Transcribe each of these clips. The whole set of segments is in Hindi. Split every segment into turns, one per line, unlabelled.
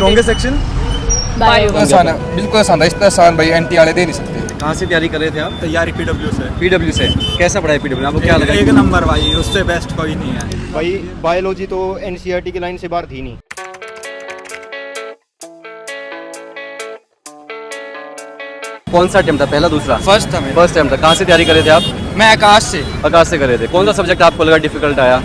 Strongest section
bio.
आसान है, बिल्कुल आसान है। इतना आसान भाई एनटी वाले दे नहीं सकते।
कहाँ से तैयारी कर रहे थे आप?
तैयारी पीडब्ल्यू से।
पीडब्ल्यू से। कैसा पढ़ा है पीडब्ल्यू? आपको क्या लगा?
एक नंबर भाई, उससे बेस्ट कोई नहीं है
भाई। बायोलॉजी तो एनसीईआरटी की लाइन से बाहर थी नहीं।
कौन सा अटेम्प्ट था? पहला दूसरा?
फर्स्ट था मेरा।
फर्स्ट अटेम्प्ट था। कहाँ से तैयारी कर रहे थे आप?
मैं आकाश से।
आकाश से कर रहे थे। कौन सा सब्जेक्ट आपको लगा डिफिकल्ट आया?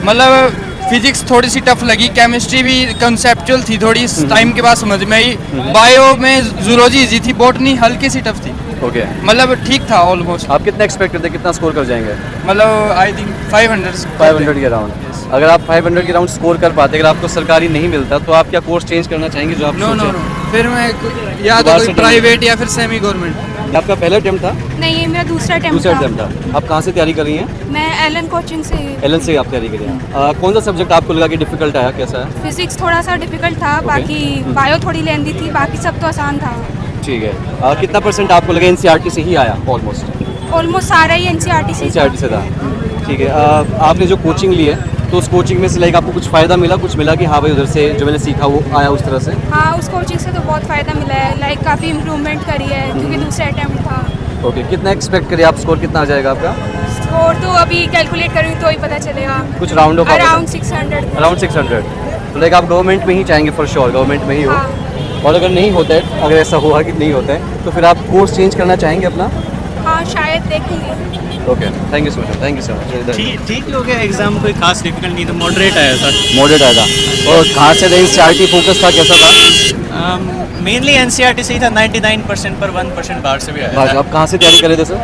मतलब फिजिक्स थोड़ी सी टफ लगी, केमिस्ट्री भी कंसेप्चुअल थी थोड़ी, टाइम के बाद समझ में आई। बायो में जूलॉजी इजी थी, बॉटनी हल्की सी टफ थी।
ओके।
मतलब ठीक था ऑलमोस्ट।
आप कितना एक्सपेक्ट करते हैं, कितना स्कोर कर जाएंगे?
मतलब आई थिंक 500
के अराउंड। अगर आप 500 के अराउंड स्कोर कर पाते, अगर आपको सरकारी नहीं मिलता तो आप क्या कोर्स चेंज करना चाहेंगे जो आप
नो नो
सोचे?
नो, फिर मैं या तो कोई प्राइवेट या फिर सेमी गवर्नमेंट।
आपका पहला अटेम्प्ट था?
नहीं, ये मेरा दूसरा अटेम्प्ट
दूसरा
था।
अटेम्प्ट था। आप कहाँ से तैयारी कर रही हैं?
मैं एलन कोचिंग से।
एलन से आप तैयारी कर रही हैं। कौन सा सब्जेक्ट आपको लगा कि डिफिकल्ट आया? कैसा है?
फिजिक्स थोड़ा सा डिफिकल्ट था, बाकी बायो थोड़ी लेंदी थी, बाकी सब तो आसान था।
ठीक है। कितना परसेंट आपको लगा एनसीईआरटी से ही आया?
ऑलमोस्ट सारा ही एनसीईआरटी से
एनसीईआरटी से था। ठीक है। आपने जो कोचिंग ली है तो उस कोचिंग में से लाइक आपको कुछ फ़ायदा मिला? कुछ मिला कि हाँ भाई उधर से जो मैंने सीखा वो आया उस तरह से?
हाँ, उस कोचिंग से तो बहुत फ़ायदा मिला है, लाइक काफ़ी इम्प्रूवमेंट करी है क्योंकि दूसरा अटेम्प्ट था।
ओके। कितना एक्सपेक्ट करिए आप? स्कोर कितना आ जाएगा आपका?
स्कोर तो अभी कैलकुलेट करूँगी तो ही पता चलेगा।
कुछ राउंड ऑफ
अराउंड 600।
अराउंड 600। तो लाइक आप गवर्नमेंट में ही चाहेंगे फॉर श्योर? गवर्नमेंट में ही हो।
हाँ।
और अगर नहीं होता है, अगर ऐसा हुआ कि नहीं होता है तो फिर आप कोर्स चेंज करना चाहेंगे अपना?
हाँ, शायद देखेंगे।
Okay. Thank you so much. Thank you so much.
ठीक हो गया एग्जाम, कोई खास डिफिकल्ट नहीं था, मॉडरेट आया था।
मॉडरेट आया था। और कहाँ से एनसीईआरटी फोकस था, कैसा था?
मेनली एनसीईआरटी से ही था 99% पर 1% बाहर से भी आया
भाई
था।
आप कहाँ से तैयारी कर रहे थे सर?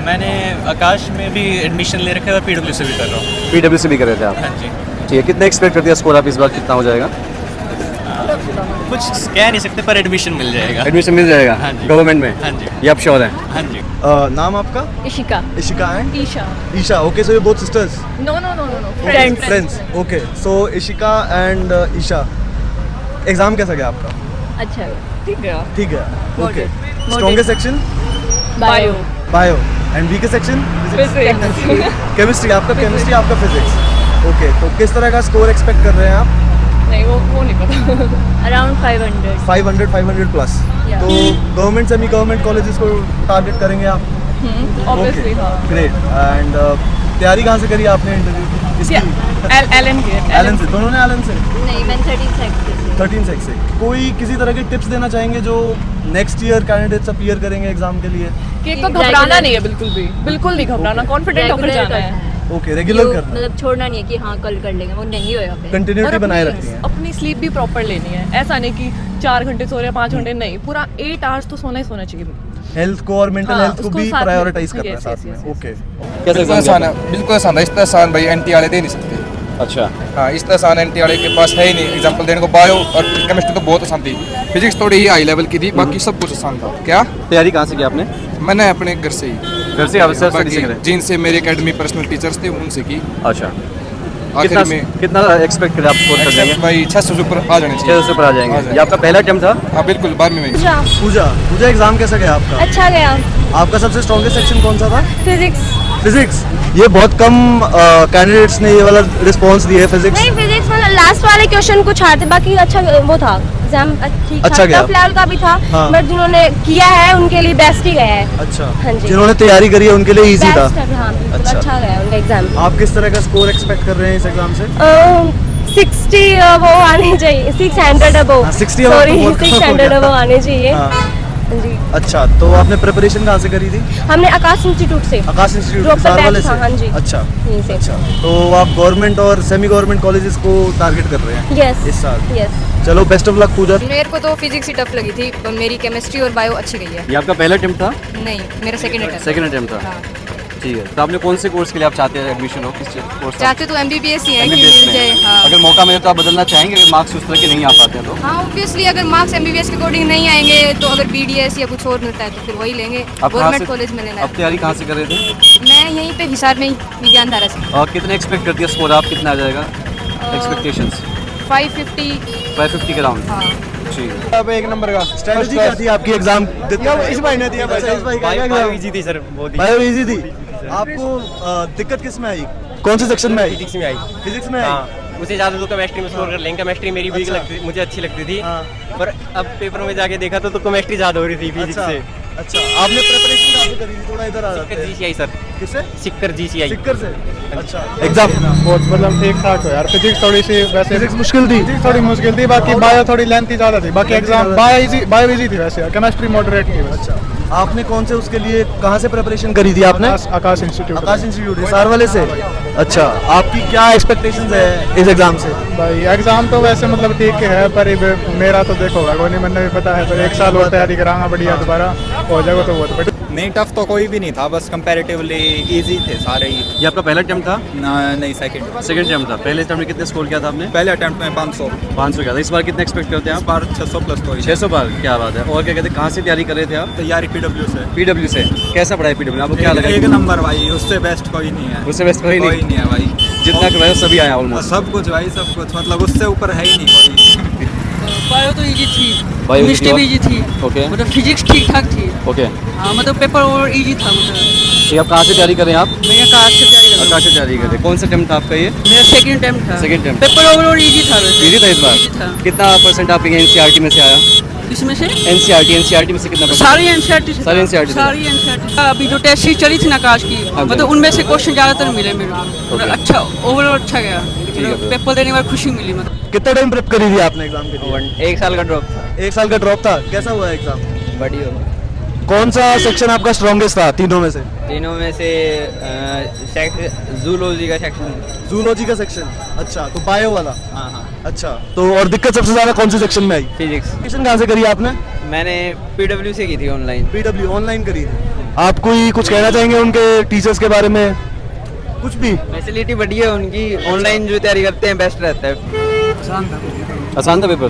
मैंने आकाश में भी एडमिशन ले रखा है और पीडब्ल्यू से भी कर रहा हूँ।
पीडब्ल्यू से भी कर रहे थे आप?
हाँ जी।
ठीक है। कितना एक्सपेक्ट करते हैं स्कोर आप इस बार, कितना हो जाएगा?
कुछ कह नहीं सकते पर एडमिशन मिल जाएगा।
एडमिशन मिल जाएगा
हाँ जी।
गवर्नमेंट में?
हाँ जी।
ये आप श्योर हैं?
हाँ जी।
नाम आपका?
Ishika.
Ishika and
Isha.
Isha. Okay, so you both sisters?
No no no no no,
friends. Okay, so Ishika and Isha, exam कैसा गया आपका?
अच्छा ठीक है।
ठीक है। Okay.
Moderate.
Strongest section?
Bio.
Bio. And weakest section?
Physics.
Chemistry. आपका केमिस्ट्री, आपका फिजिक्स। ओके, तो किस तरह का स्कोर एक्सपेक्ट कर रहे हैं आप?
नहीं वो नहीं पता।
अराउंड 500।
500 प्लस।
Yeah.
तो गवर्नमेंट सेमी गवर्नमेंट कॉलेजेस को टारगेट करेंगे आप?
ऑब्वियसली हाँ।
ग्रेट। एंड तैयारी कहाँ से करी आपने इंटरव्यू की? इसकी?
एलन के।
एलन से। दोनों ने एलन से?
नहीं, मैं 13 सेक्ट से।
कोई किसी तरह के टिप्स देना चाहेंगे जो नेक्स्ट ईयर कैंडिडेट्स अपीयर करेंगे एग्जाम के लिए?
कि इनको घबराना नहीं है, बिल्कुल नहीं घबराना, कॉन्फिडेंट होकर जाना है।
ओके, रेगुलर करना,
मतलब छोड़ना नहीं है कि हाँ कल कर लेंगे, वो नहीं होएगा फिर।
कंटिन्यूटी बनाए रखनी है।
अपनी स्लीप भी प्रॉपर लेनी है, ऐसा नहीं कि 4 घंटे सो रहे हैं 5 घंटे नहीं, पूरा 8 आवर्स तो सोना ही सोना चाहिए।
हेल्थ को और मेंटल
हाँ,
हेल्थ को
उसको
भी
साथ में-
प्रायोरिटाइज करना है
yes,
साथ
yes,
में।
yes,
okay.
कैसा
बिल्कुल आसान है, बिल्कुल आसान है। इतना आसान भाई एनटी वाले दे नहीं सकते।
अच्छा।
हाँ, इतना आसान एनटी वाले के पास है ही नहीं एग्जाम्पल देने को। बायो और केमिस्ट्री तो बहुत आसान थी, फिजिक्स थोड़ी ही हाई लेवल की थी, बाकी सब कुछ आसान था। क्या
तैयारी कहाँ से की आपने?
मैंने अपने घर से ही,
घर से? आप सेल्फ स्टडी से करें?
जिनसे मेरे एकेडमी पर्सनल टीचर्स थे उनसे की।
अच्छा।
आखिर में
कितना एक्सपेक्ट करें आप स्कोर कर जाएंगे?
भाई 600 से ऊपर आ जाने
600
चाहिए।
से ऊपर आ जाएंगे। ये आपका पहला अटेम्प्ट था?
हाँ बिल्कुल, 12वीं में।
पूजा एग्जाम कैसा गया आपका?
अच्छा गया।
आपका सबसे स्ट्रॉन्गेस्ट सेक्शन कौन सा था?
फिजिक्स।
फिजिक्स। ये बहुत कम कैंडिडेट्स ने ये वाला रिस्पॉन्स दिया है फिजिक्स।
नहीं, फिजिक्स मतलब लास्ट वाले क्वेश्चन कुछ हार्ड थे, बाकी अच्छा वो था एग्जाम, ठीक
अच्छा गया।
टफ लेवल का भी था,
हाँ।
बट जिन्होंने किया है उनके लिए बेस्ट ही गया है।
अच्छा।
हाँ जी।
जिन्होंने तैयारी करी है उनके लिए इजी था।
बेस्ट है, हाँ बिल्कुल
अच्छा।
अच्छा गया उनका एग्जाम।
आप किस तरह का स्कोर एक्सपेक्ट कर रहे हैं इस एग्जाम से?
60 वो आने चाहिए, 600 अबव।
हाँ, 60 above
सॉरी,
तो बहुत कम हो
600
गया।
अबव आने चाहिए।
हाँ।
जी।
अच्छा, तो आपने प्रिपरेशन कहाँ से करी थी?
हमने आकाश इंस्टीट्यूट से।
आकाश इंस्टीट्यूट
Proper
हिसार वाले
batch
से?
था, हाँ जी।
अच्छा।
यहीं से।
अच्छा, तो आप गवर्नमेंट और सेमी गवर्नमेंट कॉलेजेस को टारगेट कर रहे हैं
यस
इस साल?
यस।
चलो, बेस्ट ऑफ लक पूजा।
मेरे को तो फिजिक्स ही टफ लगी थी, पर मेरी केमिस्ट्री और बायो अच्छी गई है।
ये आपका पहला अटेम्प्ट था?
नहीं, मेरा सेकंड अटेम्प्ट।
सेकंड अटेम्प्ट था?
हाँ।
ठीक है। तो आपने कौन से कोर्स के लिए आप चाहते हैं एडमिशन हो? किस कोर्स?
चाहते तो एमबीबीएस ही है कि
MBBS
मिल जाए।
में?
हाँ।
अगर मौका मिले तो आप बदलना चाहेंगे अगर मार्क्स उस तरह के नहीं आ पाते हैं तो?
हाँ, ऑब्वियसली अगर मार्क्स एमबीबीएस के अकॉर्डिंग नहीं आएंगे तो अगर बीडीएस या कुछ और मिलता है तो फिर वही लेंगे।
आप कहाँ
गवर्नमेंट
से-
कॉलेज में लेना
आप
है।
तैयारी कहाँ से कर रहे थे?
मैं यहीं पे हिसार में ही विज्ञान धारा से।
और कितने एक्सपेक्ट करती है स्कोर आप? कितना आ जाएगा एक्सपेक्टेशंस?
550।
550 के राउंड?
हाँ।
ठीक है।
अब एक नंबर का स्ट्रेटजी क्या थी आपकी एग्जाम देते? इस भाई ने दिया। इस भाई का एग्जाम
इजी थी सर, बहुत
बायो इजी थी। आपको दिक्कत किस में आई? कौन से सेक्शन में आई?
फिजिक्स में आई।
फिजिक्स में आई।
उसे ज़्यादा तो केमिस्ट्री में स्कोर कर लेंगे। केमिस्ट्री मेरी वीक
अच्छा।
लगती, मुझे अच्छी लगती थी,
हाँ।
पर अब पेपर में जाके देखा तो केमिस्ट्री ज़्यादा हो रही थी फिजिक्स
अच्छा
से।
अच्छा, आपने प्रिपरेशन कहाँ से करी थी? थोड़ा इधर आ जाते
सिक्कर
हैं।
GCI सर,
किससे?
सिक्कर GCI।
सिक्कर से। अच्छा, एग्जाम
बहुत मतलब ठीक ठाक हो यार। फिजिक्स थोड़ी सी वैसे
फिजिक्स मुश्किल थी।
फिजिक्स थोड़ी मुश्किल थी, बाकी बायो थोड़ी लेंथी ज़्यादा थी। बाकी एग्जाम बायो इजी थी वैसे, केमिस्ट्री मॉडरेट थी वैसे।
अच्छा, आपने कौन से उसके लिए कहाँ से प्रिपरेशन करी थी आपने?
आकाश इंस्टीट्यूट।
आकाश इंस्टीट्यूट हिसार वाले से। अच्छा, आपकी क्या एक्सपेक्टेशंस है इस एग्जाम से?
भाई एग्जाम तो वैसे मतलब ठीक है, पर मेरा तो देखो कोई नहीं, मैंने भी पता है, पर एक साल और तैयारी कराऊंगा बढ़िया, दोबारा हो जाएगा तो बहुत बढ़िया।
नहीं, टफ तो कोई भी नहीं था, बस कंपैरेटिवली इजी थे सारे ही।
ये आपका पहला अटेम्प्ट था?
नहीं, सेकंड
अटेम्प्ट था। पहले अटेम्प्ट में कितने स्कोर किया था आपने?
पहले अटेम्प्ट में 500
किया था। इस बार कितने एक्सपेक्ट करते हैं
इस
आप?
बार 600 प्लस तो
600 बार, क्या बात है। और क्या कहते हैं, कहाँ से तैयारी कर रहे थे आप?
तैयारी PW से।
PW से। कैसा पढ़ा है PW? आपको क्या लगा?
एक नंबर भाई, उससे बेस्ट कोई नहीं है।
उससे बेस्ट कोई नहीं
है भाई,
जितना करवाया सभी आया ऑलमोस्ट।
सब कुछ भाई, सब कुछ, मतलब उससे ऊपर है ही नहीं कोई।
बायो तो इजी थी,
Bio
केमिस्ट्री भी इजी थी,
ओके
मतलब फिजिक्स ठीक ठाक थी।
ओके।
हाँ, मतलब पेपर और इजी था। मतलब
ये आप कहाँ से तैयारी कर रहे हैं आप?
मैं यहाँ आकाश से तैयारी कर रहा हूँ।
आकाश से तैयारी कर रहे हैं। कौन सा अटेम्प्ट था आपका ये?
मेरा सेकंड अटेम्प्ट था।
Second attempt.
Paper overall easy था वैसे।
इजी था इस
Easy
बार?
था।
कितना परसेंट आपके NCERT में से आया?
इसमें से
NCERT में से कितना परसेंट?
सारी एनसीईआरटी से
सारी NCERT से।
सारी एनसीईआरटी। अभी जो टेस्ट सीरीज चली थी ना आकाश की, मतलब उनमें से क्वेश्चन ज़्यादातर मिले मेरे को। मतलब अच्छा, ओवरऑल अच्छा गया। मतलब पेपर देने के बाद खुशी मिली। मतलब
कितना टाइम प्रेप करी थी आपने एग्जाम के लिए?
1 साल का ड्रॉप था।
1 साल का ड्रॉप था। कैसा हुआ एग्जाम?
बढ़िया।
कौन सा सेक्शन आपका स्ट्रॉन्गेस्ट था तीनों में से?
तीनों में से जूलॉजी का सेक्शन।
जूलॉजी का सेक्शन। अच्छा, तो बायो वाला।
हाँ हाँ,
अच्छा, तो और दिक्कत सबसे ज्यादा कौन से सेक्शन में आई?
फिजिक्स।
सेक्शन कहाँ से करी आपने?
मैंने PW से की थी ऑनलाइन।
PW ऑनलाइन करी थी। आप कोई कुछ कहना चाहेंगे उनके टीचर्स के बारे में? कुछ भी?
फैसिलिटी बढ़िया है उनकी, ऑनलाइन जो तैयारी करते हैं बेस्ट रहता है।
आसान था पेपर?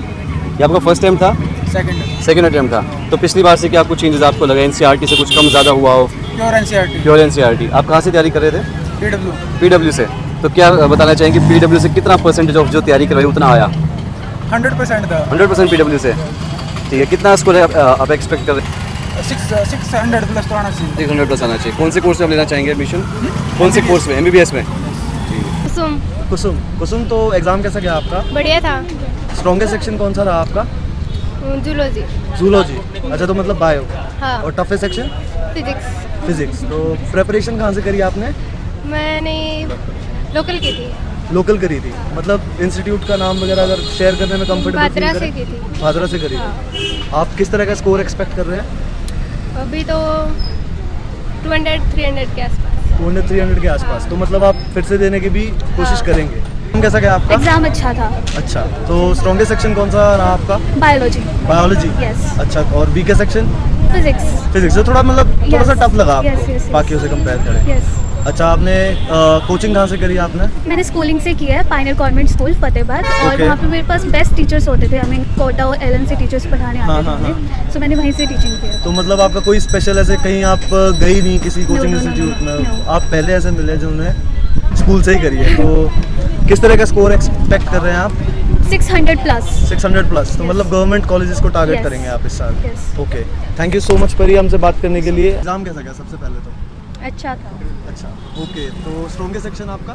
ये आपका फर्स्ट टाइम था? सेकंड अटेम्प्ट था। तो पिछली बार से क्या कुछ चेंजेस आपको लगा? NCERT से कुछ कम ज़्यादा हुआ हो? Pure NCERT। आप कहाँ से तैयारी कर रहे थे? PW से। तो क्या बताना चाहेंगे, PW से कितना परसेंटेज ऑफ जो तैयारी करवाई उतना आया?
100% था।
100% PW से। ठीक है, कितना स्कोर आप एक्सपेक्ट कर रहे हैं?
600 प्लस तो आना चाहिए।
600 प्लस आना चाहिए। कौन से कोर्स में आप लेना चाहेंगे एडमिशन? कौन से कोर्स में? MBBS में?
कुसुम।
कुसुम। कुसुम, तो एग्जाम कैसा गया आपका?
बढ़िया था।
स्ट्रॉन्गेस्ट सेक्शन कौन सा रहा आपका?
जूलॉजी।
जूलॉजी। अच्छा, तो मतलब बायो।
हाँ।
और टफेस्ट सेक्शन?
फिजिक्स।
फिजिक्स। तो प्रिपरेशन कहाँ से करी आपने?
मैंने लोकल की थी।
लोकल करी थी, मतलब इंस्टीट्यूट का नाम वगैरह अगर शेयर करने में कंफर्टेबल
भादरा से की थी।
भादरा से करी थी। आप किस तरह का स्कोर एक्सपेक्ट कर रहे हैं?
अभी तो 200-300 के आसपास।
200-300 के आसपास। तो मतलब आप फिर से देने की भी कोशिश करेंगे। कैसा गया आपका?
एग्जाम अच्छा था।
अच्छा, तो स्ट्रॉन्गेस्ट सेक्शन कौन सा रहा आपका?
बायोलॉजी।
बायोलॉजी।
Yes.
अच्छा, और वीके सेक्शन?
फिजिक्स।
फिजिक्स। तो थोड़ा मतलब थोड़ा सा
Yes.
टफ लगा
Yes,
आपको
yes, yes.
बाकियों से कंपेयर करें?
यस।
अच्छा, आपने कोचिंग कहाँ से करी आपने?
मैंने स्कूलिंग से किया है पायनियर कॉन्वेंट स्कूल फतेहाबाद, और
Okay.
वहाँ पे मेरे पास बेस्ट टीचर्स होते थे। हमें कोटा और LN से टीचर्स पढ़ाने
हाँ,
आते
हाँ,
थे, सो मैंने वहीं से टीचिंग किया।
तो मतलब आपका कोई स्पेशल ऐसे कहीं आप गई नहीं किसी coaching
no, no,
institute
no,
में?
no.
आप पहले ऐसे मिले जिन्होंने स्कूल से ही करी है, तो किस तरह का स्कोर एक्सपेक्ट कर रहे हैं आप?
600 प्लस।
600 प्लस। तो
Yes.
मतलब गवर्नमेंट कॉलेजेस को टारगेट
Yes.
करेंगे आप इस साल?
Yes.
Okay, thank you so much परी हमसे बात करने के लिए। एग्जाम कैसा गया सबसे पहले तो?
अच्छा था।
अच्छा, ओके। तो स्ट्रॉन्गेस्ट सेक्शन आपका?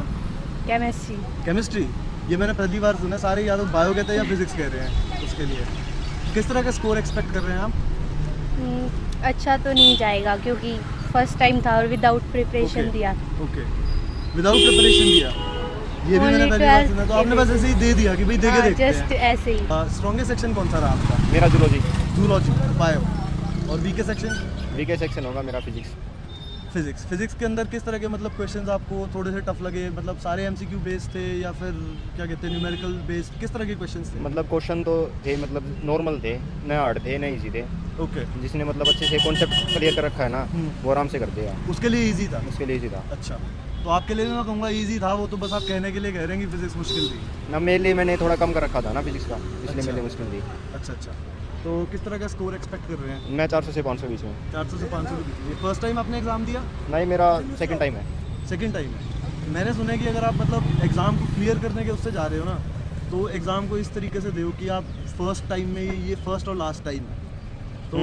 केमिस्ट्री।
केमिस्ट्री। ये मैंने पहली बार सुना। सारे या तो बायो कहते हैं या फिजिक्स कह रहे हैं उसके लिए। किस तरह का स्कोर एक्सपेक्ट कर रहे हैं आप?
अच्छा तो नहीं जाएगा क्योंकि फर्स्ट टाइम था और विदाउट प्रिपरेशन
Okay.
दिया।
ओके, विदाउट प्रिपरेशन दिया। ये भी मैंने
Only
पहली बार
12
सुना। तो आपने बस ऐसे ही दे दिया कि भाई देखे देखते
जस्ट
हैं।
ऐसे ही।
स्ट्रॉन्गेस्ट सेक्शन कौन सा रहा आपका?
मेरा जूलॉजी।
Zoology, bio. और वीके सेक्शन?
वीके सेक्शन होगा मेरा फिजिक्स।
फिजिक्स। फिजिक्स के अंदर किस तरह के मतलब क्वेश्चंस आपको थोड़े से टफ लगे? मतलब सारे MCQ बेस्ड थे या फिर क्या कहते हैं न्यूमेरिकल बेस्ड? किस तरह के क्वेश्चंस थे?
मतलब क्वेश्चन तो थे, मतलब नॉर्मल थे, न हार्ड थे न इजी थे।
ओके।
जिसने मतलब अच्छे से कॉन्सेप्ट क्लियर कर रखा है ना, वो आराम से कर देगा।
उसके लिए इजी था?
उसके लिए इजी था।
अच्छा, तो आपके लिए मैं कहूँगा इजी था। वो तो बस आप कहने के लिए कह रहे हैं कि फिजिक्स मुश्किल थी
ना, मेरे लिए मैंने थोड़ा कम कर रखा था ना फिजिक्स का, इसलिए
अच्छा।
मेरे लिए मुश्किल थी।
अच्छा अच्छा, तो किस तरह का स्कोर एक्सपेक्ट कर रहे हैं?
मैं 400 से 500 बीच में।
400 से 500 के बीच। ये फर्स्ट टाइम आपने एग्ज़ाम दिया?
नहीं, मेरा सेकंड टाइम है।
सेकंड टाइम है। मैंने सुना है कि अगर आप मतलब एग्ज़ाम को क्लियर करने के उससे जा रहे हो ना, तो एग्ज़ाम को इस तरीके से दो कि आप फर्स्ट टाइम में ये फर्स्ट और लास्ट टाइम है, तो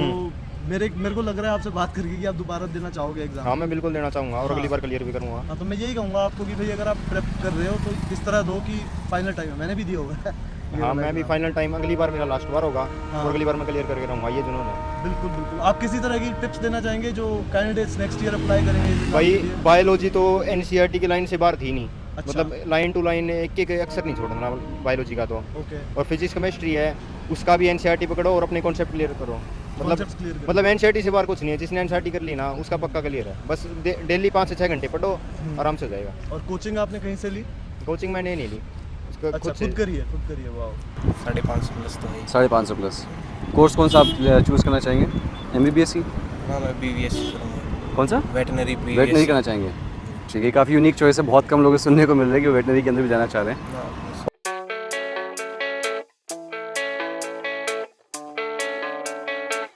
मेरे को लग रहा है आपसे बात करके कि आप दोबारा देना चाहोगे एग्जाम।
हाँ मैं बिल्कुल देना चाहूँगा और अगली
हाँ।
बार क्लियर भी करूँगा।
हाँ, तो मैं यही कहूँगा आपको कि भाई अगर आप प्रेप कर रहे हो तो इस तरह दो कि फाइनल टाइम है, मैंने भी दिया होगा ये
हाँ
वाला
मैं भी
exam।
फाइनल टाइम अगली बार मेरा लास्ट बार होगा
हाँ।
और अगली बार मैं क्लियर करके रहूँगा, ये जुनून है।
बिल्कुल बिल्कुल। आप किसी तरह की टिप्स देना चाहेंगे जो कैंडिडेट्स नेक्स्ट ईयर अप्लाई करेंगे इस exam
भाई
के लिए?
बायोलॉजी तो एनसीईआरटी की लाइन से बाहर थी नहीं,
अच्छा।
मतलब लाइन टू लाइन एक एक अक्षर नहीं छोड़ना बायोलॉजी का तो।
ओके।
और फिजिक्स केमिस्ट्री है उसका भी एनसीईआरटी पकड़ो और अपने कॉन्सेप्ट क्लियर करो।
Concepts clear करो।
मतलब एनसीईआरटी से बाहर कुछ नहीं है, जिसने एनसीईआरटी कर ली ना उसका पक्का क्लियर है। बस डेली 5 से 6 घंटे पढ़ो आराम से हो जाएगा।
और कोचिंग आपने कहीं से ली?
कोचिंग मैंने नहीं ली, उसका
अच्छा, खुद करिए वाह।
550 प्लस तो है।
550 प्लस। कोर्स कौन सा आप चूज़ करना चाहेंगे? MBBS ही?
हाँ मैं BVS करूँगा।
कौन सा?
वेटनरी
वेटनरी करना चाहेंगे? ठीक है, काफ़ी यूनिक चॉइस है, बहुत कम लोग सुनने को मिल रहे हैं कि वेटनरी के अंदर भी जाना चाह रहे हैं।